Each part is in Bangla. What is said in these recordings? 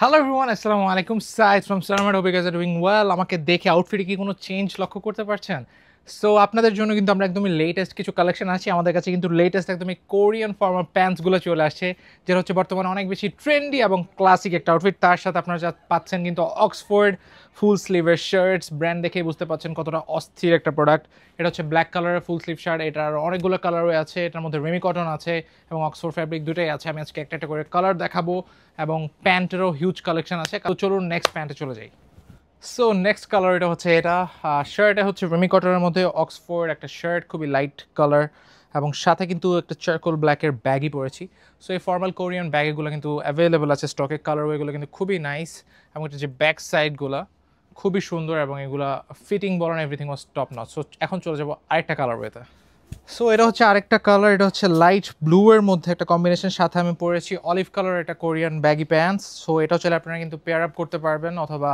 হ্যালো এভরিওয়ান, আসসালামু আলাইকুম। Saeed from Salamat, hope you guys are doing well. আমাকে দেখে আউটফিটে কি কোনো চেঞ্জ লক্ষ্য করতে পারছেন? সো আপনাদের জন্য কিন্তু আমরা একদমই লেটেস্ট কিছু কালেকশন আছে আমাদের কাছে, কিন্তু লেটেস্ট একদমই কোরিয়ান ফর্মাল প্যান্টসগুলো চলে আসছে, যেটা হচ্ছে বর্তমানে অনেক বেশি ট্রেন্ডি এবং ক্লাসিক একটা আউটফিট। তার সাথে আপনারা যা পাচ্ছেন কিন্তু অক্সফোর্ড ফুল স্লিভের শার্টস, ব্র্যান্ড দেখেই বুঝতে পাচ্ছেন কতটা অস্থির একটা প্রোডাক্ট। এটা হচ্ছে ব্ল্যাক কালারের ফুল স্লিভ শার্ট, এটার অনেকগুলো কালারও আছে, এটার মধ্যে রেমি কটন আছে এবং অক্সফোর্ড ফ্যাব্রিক দুটোই আছে। আমি আজকে একটা একটা করে কালার দেখাবো এবং প্যান্টেরও হিউজ কালেকশন আছে। তো চলুন নেক্সট প্যান্টে চলে যাই। সো নেক্সট কালার এটা হচ্ছে, এটা শার্টে হচ্ছে রেমি কটনের মধ্যে অক্সফোর্ড একটা শার্ট, খুবই লাইট কালার এবং সাথে কিন্তু একটা চারকোল ব্ল্যাকের ব্যাগই পরেছি। সো এই ফর্মাল কোরিয়ান ব্যাগগুলো কিন্তু অ্যাভেলেবল আছে স্টকে, কালার ওয়েগুলো কিন্তু খুবই নাইস এবং এটা যে ব্যাক সাইডগুলো খুবই সুন্দর এবং এগুলা ফিটিং বলেন everything was top notch. So এখন চলে যাবো আরেকটা কালার ওয়েতে। সো এটা হচ্ছে আরেকটা কালার, এটা হচ্ছে লাইট ব্লু এর মধ্যে একটা কম্বিনেশন, সাথে আমি পরেছি অলিভ কালার একটা কোরিয়ান ব্যাগি প্যান্টস। সো এটা হচ্ছে আপনারা কিন্তু পেয়ার আপ করতে পারবেন, অথবা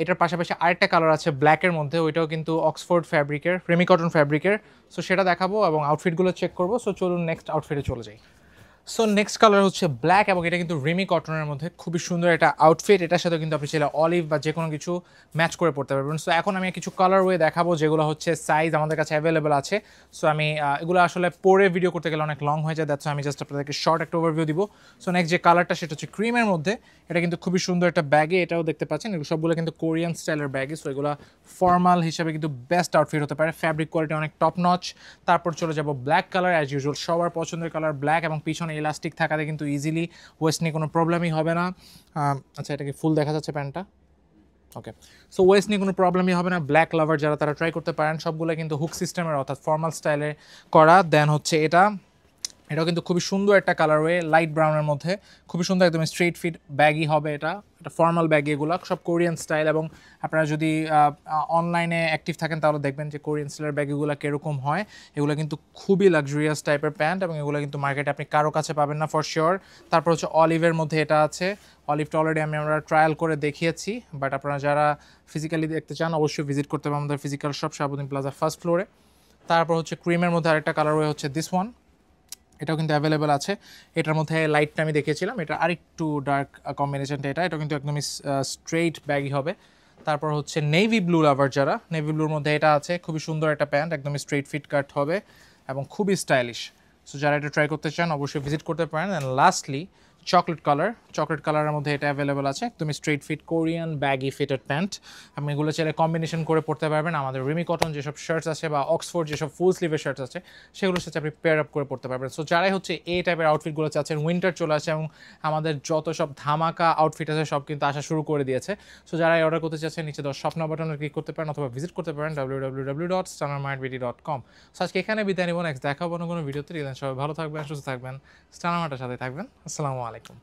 এটার পাশাপাশি আরেকটা কালার আছে ব্ল্যাকের মধ্যে, ওইটাও কিন্তু অক্সফোর্ড ফ্যাব্রিকের, রেমি কটন ফ্যাব্রিকের। সো সেটা দেখাবো এবং আউটফিটগুলো চেক করবো। সো চলুন নেক্সট আউটফিটে চলে যাই। সো নেক্সট কালার হচ্ছে ব্ল্যাক এবং এটা কিন্তু রিমি কটনের মধ্যে খুবই সুন্দর একটা আউটফিট। এটার সাথে কিন্তু আপনি চাইলে অলিভ বা যে কোনো কিছু ম্যাচ করে পড়তে পারবেন। সো এখন আমি কিছু কালার ওয়ে দেখাবো যেগুলো হচ্ছে সাইজ আমাদের কাছে অ্যাভেলেবেল আছে। সো আমি এগুলো আসলে পরে ভিডিও করতে গেলে অনেক লং হয়ে যায়, দ্যাটস আমি জাস্ট আপনাদেরকে শর্ট একটা ওভারভিউ দিব। সো নেক্সট যে কালারটা সেটা হচ্ছে ক্রিমের মধ্যে, এটা কিন্তু খুবই সুন্দর একটা ব্যাগে, এটাও দেখতে পাচ্ছেন এগুলো সবগুলো কিন্তু কোরিয়ান স্টাইলের ব্যাগে। সো এগুলো ফর্মাল হিসেবে কিন্তু বেস্ট আউটফিট হতে পারে, ফ্যাব্রিক কোয়ালিটি অনেক টপ নচ। তারপর চলে যাব ব্ল্যাক কালার, অ্যাজ ইউজুয়াল সবার পছন্দের কালার ব্ল্যাক, এবং পিছনে ইলাস্টিক থাকাতে কিন্তু ইজিলি ওয়েস্ট নিয়ে কোনো প্রবলেমই হবে না। আচ্ছা, এটা কি ফুল দেখা যাচ্ছে প্যান্টটা? ওকে। সো ওয়েস্ট নিয়ে কোনো প্রবলেমই হবে না। ব্ল্যাক লাভার যারা তারা ট্রাই করতে পারেন, সবগুলো কিন্তু হুক সিস্টেমের অর্থাৎ ফর্মাল স্টাইলে করা। দেন হচ্ছে এটাও কিন্তু খুবই সুন্দর একটা কালারওয়ে, লাইট ব্রাউনের মধ্যে খুবই সুন্দর, একদম স্ট্রেট ফিট ব্যাগই হবে। এটা ফর্মাল ব্যাগ, এগুলো সব কোরিয়ান স্টাইল। এবং আপনারা যদি অনলাইনে অ্যাক্টিভ থাকেন তাহলে দেখবেন যে কোরিয়ান স্টাইলের ব্যাগগুলো কীরকম হয়। এগুলো কিন্তু খুবই লাক্সারিয়াস টাইপের প্যান্ট এবং এগুলো কিন্তু মার্কেটে আপনি কারো কাছে পাবেন না ফর শিওর। তারপর হচ্ছে অলিভের মধ্যে এটা আছে, অলিভটা অলরেডি আমরা ট্রায়াল করে দেখিয়েছি, বাট আপনারা যারা ফিজিক্যালি দেখতে চান অবশ্যই ভিজিট করতে পারেন আমাদের physical shop Shahabuddin plaza first ফ্লোরে। তারপর হচ্ছে ক্রিমের মধ্যে আরেকটা কালারওয়ে হচ্ছে দিস ওয়ান, এটাও কিন্তু অ্যাভেলেবেল আছে। এটার মধ্যে লাইটটা আমি দেখিয়েছিলাম, এটা আরেকটু ডার্ক কম্বিনেশনটা, এটা কিন্তু একদমই স্ট্রেইট ব্যাগই হবে। তারপর হচ্ছে নেভি ব্লু লাভার যারা, নেভি ব্লুর মধ্যে এটা আছে, খুবই সুন্দর একটা প্যান্ট, একদমই স্ট্রেইট ফিট কাট হবে এবং খুবই স্টাইলিশ। সো যারা এটা ট্রাই করতে চান অবশ্যই ভিজিট করতে পারেন। অ্যান্ড লাস্টলি চকলেট কালারের মধ্যে এটা অ্যাভেলেবেল আছে, একদমই straight fit Korean baggy fitted pant. আপনি এগুলো চাইলে কম্বিনেশন করে পড়তে পারবেন। আমাদের রিমি কটন যেসব শার্টস আছে বা অক্সফোর্ড যেসব ফুল স্লিভের শার্টস আছে সেগুলোর সাথে আপনি পেয়ার আপ করে পড়তে পারবেন। সো যারাই হচ্ছে এই টাইপের আউটফিটগুলো চাচ্ছেন, উইন্টার চলে আসে এবং আমাদের যত সব ধামাকা আউটফিট আছে সব কিন্তু আসা শুরু করে দিয়েছে। সো যারাই অর্ডার করতে চাচ্ছেন নিচে দেওয়া স্বপ্ন বাটনে ক্লিক করতে পারেন অথবা ভিজিট করতে পারেন www.stanarmartbd.com। সো আজকে এখানে বিদায় নিব, নেক্সট দেখাবো কোনো ভিডিওতে। সবাই ভালো থাকবেন, সুস্থ থাকবেন, স্টানামার্টের সাথে থাকবেন। আসসালামু আলাইকুম।